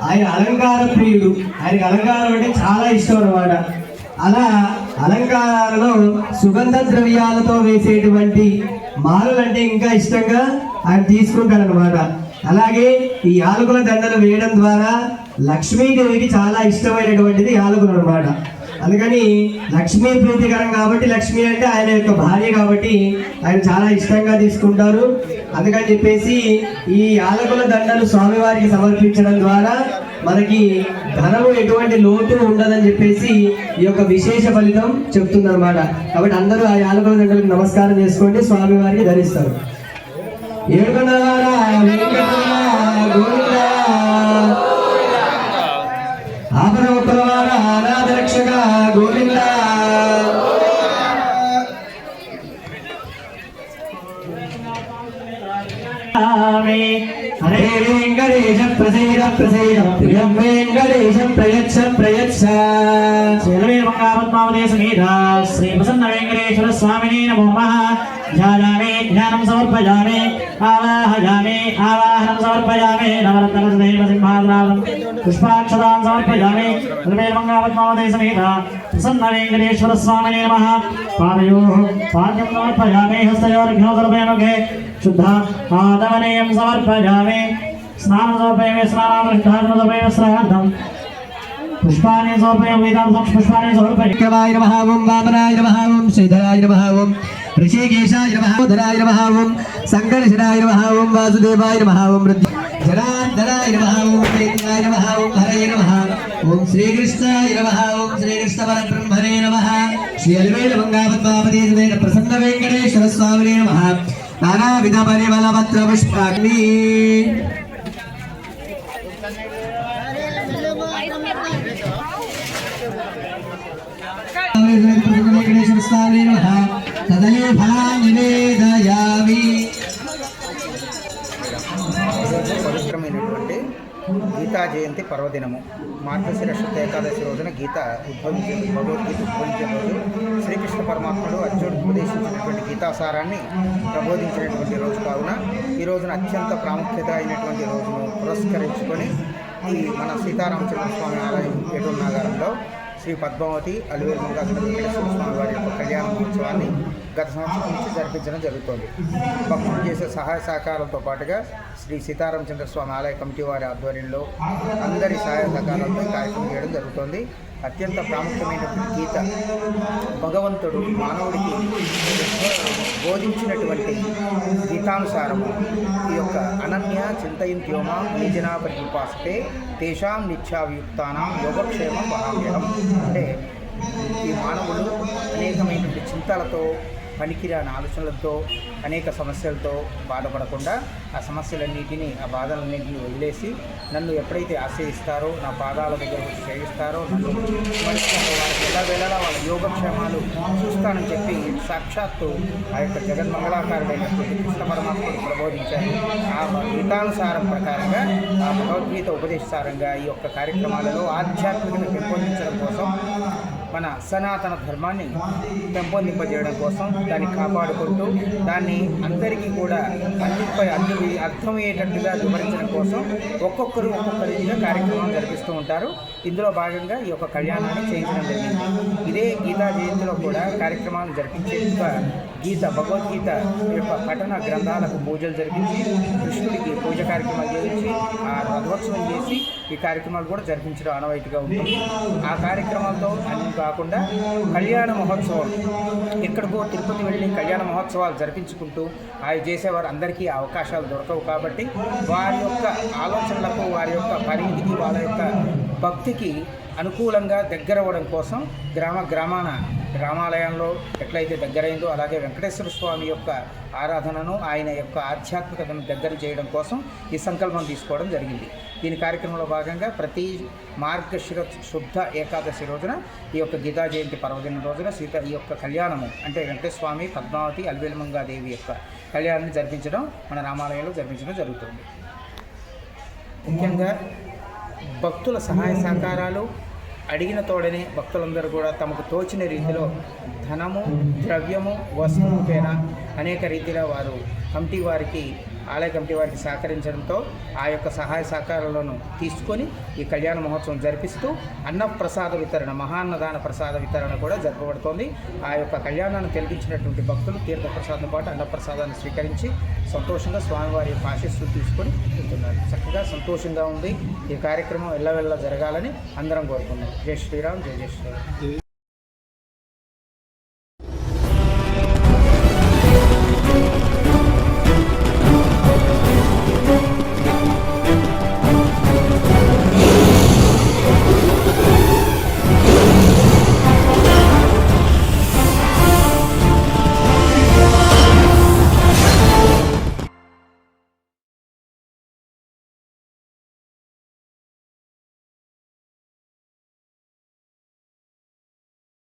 ఆయన అలంకార ప్రియుడు. ఆయనకి అలంకారం అంటే చాలా ఇష్టం అన్నమాట. అలా అలంకారాలలో సుగంధ ద్రవ్యాలతో వేసేటువంటి మాలలు అంటే ఇంకా ఇష్టంగా ఆయన తీసుకుంటాడనమాట. అలాగే ఈ యాలకుల దండలు వేయడం ద్వారా లక్ష్మీదేవికి చాలా ఇష్టమైనటువంటిది యాలకులు అనమాట. అందుకని లక్ష్మీ ప్రీతికరం కాబట్టి, లక్ష్మి అంటే ఆయన యొక్క భార్య కాబట్టి ఆయన చాలా ఇష్టంగా తీసుకుంటారు. అందుకని చెప్పేసి ఈ యాలకుల దండలు స్వామివారికి సమర్పించడం ద్వారా మనకి ధనము ఎటువంటి లోటు ఉండదని చెప్పేసి ఈ యొక్క విశేష ఫలితం చెప్తుంది అనమాట. కాబట్టి అందరూ ఆ యాలకుల దండలకు నమస్కారం చేసుకోండి, స్వామివారికి ధరిస్తారు. అనాథరక్షక గోవింద. హరే వెంకటేశ ప్రసేద ప్రసేద ప్రియం వెంకటేశం ప్రయచ్చ ప్రయచ్చ. పద్మావతి సమేత శ్రీ ప్రసన్న వెంకటేశ్వర స్వామినే నమో నమః. ధ్యాయామి ధ్యానం సమర్పయామి, ఆవాహయామి ఆవాహనం సమర్పయామి. నవరత్నదేవ సింహాసనం పుష్పాక్షరాన్ సమర్పయామి. పద్మావతి సమేత ప్రసన్న వెంకటేశ్వర స్వామినే నమః. పాదయోః పాద్యం సమర్పయామి. హస్తయోర్ఘ్నో సమర్పయామి. శుద్ధ ఆదవనేయం సమర్పయామి. స్నానం సమర్పయామి. స్నానానంతరం సమర్పయామి. శ్రాద్ధం పుష్పాన్ని సమర్పయామి. వేదాంతం పుష్పాన్ని సమర్పయామి. నమః. ఓం వామనాయ నమః. ఓం శ్రీధరాయ నమః. ఓం ఋషికేశాయ నమః. ధరాయ నమః. ఓం సంకర్షణాయ నమః. ఓం వాసుదేవాయ నమః. ఓం జనార్దనాయ నమః. ఓం వేదాయ నమః. ఓం హరయ నమః. ఓం శ్రీకృష్ణాయ నమః. ఓం శ్రీకృష్ణ పరబ్రహ్మణే నమః. శ్రీ అలివేలు మంగాపద్మావతి సమేత ప్రసన్న వెంకటేశ్వర స్వామినే నమః. నానావిధ పరిమళ పత్ర పుష్పాగ్ని. వెంకటేశ్వర స్వామినే నమః. తదయే ఫలాన్ని నివేదయామి. పవిత్రమైనటువంటి గీతా జయంతి పర్వదినము మార్గశిర శుద్ధ ఏకాదశి రోజున భగవద్గీత ఉద్భవించిన రోజు శ్రీకృష్ణ పరమాత్ముడు అర్జునుడికి ఉపదేశించినటువంటి గీతాసారాన్ని ప్రబోధించినటువంటి రోజు కావున ఈ రోజున అత్యంత ప్రాముఖ్యత అయినటువంటి రోజును పురస్కరించుకొని ఈ మన సీతారామచంద్ర స్వామి ఆలయం ఏటూరు నాగారంలో శ్రీ పద్మావతి అలివేలు మంగా వెంకటేశ్వర స్వామి వారి యొక్క కళ్యాణ మహోత్సవాన్ని గత సంవత్సరం నుంచి జరిపించడం జరుగుతోంది. భక్తులు చేసే సహాయ సహకారాలతో పాటుగా శ్రీ సీతారామచంద్ర స్వామి ఆలయ కమిటీ వారి ఆధ్వర్యంలో అందరి సహాయ సహకారాలతో కార్యక్రమం చేయడం జరుగుతోంది. అత్యంత ప్రాముఖ్యమైనటువంటి గీత భగవంతుడు మానవుడికి బోధించినటువంటి గీతానుసారము ఈ యొక్క అనన్య చింతయంత్యోమ నిజనా పరిపాసతే తేషాం నిత్యావియుక్తానాం యోగక్షేమం వహామ్యహం. అంటే ఈ మానవులు అనేకమైనటువంటి చింతలతో, పనికిరాని ఆలోచనలతో, అనేక సమస్యలతో బాధపడకుండా ఆ సమస్యలన్నిటినీ, ఆ బాధలన్నింటినీ వదిలేసి నన్ను ఎప్పుడైతే ఆశ్రయిస్తారో, నా పాదాల దగ్గర వచ్చి చేయిస్తారో, నన్ను స్మరిస్తారో వారికి ఎలా వేళలా వాళ్ళ యోగక్షేమాలు చూస్తానని చెప్పి సాక్షాత్తు ఆ యొక్క జగన్మంగళాకారుడైనటువంటి కృష్ణ పరమాత్ముడు ప్రబోధించారు. ఆ గీతానుసారం ప్రకారంగా, ఆ భగవద్గీత ఉపదేశసారంగా ఈ యొక్క కార్యక్రమాలలో ఆధ్యాత్మికత పెంపొందించడం కోసం, మన సనాతన ధర్మాన్ని పెంపొందింపజేయడం కోసం, దాన్ని కాపాడుకుంటూ దాన్ని అందరికీ కూడా అన్ని అర్థమయ్యేటట్టుగా వివరించడం కోసం ఒక్కొక్క రీతిగా కార్యక్రమం జరిపిస్తూ ఉంటారు. ఇందులో భాగంగా ఈ యొక్క కళ్యాణాన్ని చేయించడం జరిగింది. ఇదే గీతా జయంతిలో కూడా కార్యక్రమాలు జరిపించేట్టుగా భగవద్గీత యొక్క పఠన గ్రంథాలకు పూజలు జరిపించి, కృష్ణుడికి పూజ కార్యక్రమాలు చేయించి, ఆ రథోత్సవం చేసి ఈ కార్యక్రమాలు కూడా జరిపించడం ఆనవాయితీగా ఉంటుంది. ఆ కార్యక్రమాలతో అన్ని కాకుండా కళ్యాణ మహోత్సవం, ఎక్కడికో తిరుపతి వెళ్ళి కళ్యాణ మహోత్సవాలు జరిపించుకుంటూ అవి చేసేవారు అందరికీ అవకాశాలు దొరకవు. కాబట్టి వారి యొక్క ఆలోచనలకు, వారి యొక్క పరిధికి, వాళ్ళ యొక్క భక్తికి అనుకూలంగా దగ్గర అవ్వడం కోసం గ్రామాలయంలో ఎట్లయితే దగ్గరైందో అలాగే వెంకటేశ్వర స్వామి యొక్క ఆరాధనను, ఆయన యొక్క ఆధ్యాత్మికతను దగ్గర చేయడం కోసం ఈ సంకల్పం తీసుకోవడం జరిగింది. దీని కార్యక్రమంలో భాగంగా ప్రతి మార్గశిర శుద్ధ ఏకాదశి రోజున ఈ యొక్క గీతా జయంతి పర్వదినం రోజున ఈ యొక్క కళ్యాణము అంటే వెంకటేశ్వర స్వామి, పద్మావతి, అలివేలు మంగాదేవి యొక్క కళ్యాణాన్ని జరిపించడం మన రామాలయంలో జరిపించడం జరుగుతుంది. ముఖ్యంగా భక్తుల సహాయ సహకారాలు, అడిగిన తోడనే భక్తులందరూ కూడా తమకు తోచిన రీతిలో ధనము, ద్రవ్యము, వస్తువుపైన అనేక రీతిలో వారు కమిటీ వారికి, ఆలయ కమిటీ వారికి సహకరించడంతో ఆ యొక్క సహాయ సహకారాలను తీసుకొని ఈ కళ్యాణ మహోత్సవం జరిపిస్తూ అన్నప్రసాద వితరణ, మహాన్నదాన ప్రసాద వితరణ కూడా జరపబడుతోంది. ఆ యొక్క కళ్యాణాన్ని తిలకించినటువంటి భక్తులు తీర్థప్రసాదంతో పాటు అన్నప్రసాదాన్ని స్వీకరించి సంతోషంగా స్వామివారి యొక్క ఆశీస్సులు తీసుకొని వెళ్తున్నారు. చక్కగా సంతోషంగా ఉంది. ఈ కార్యక్రమం ఎల్లవెల్లా జరగాలని అందరం కోరుకున్నాం. జై శ్రీరామ్, జై జై శ్రీరామ్.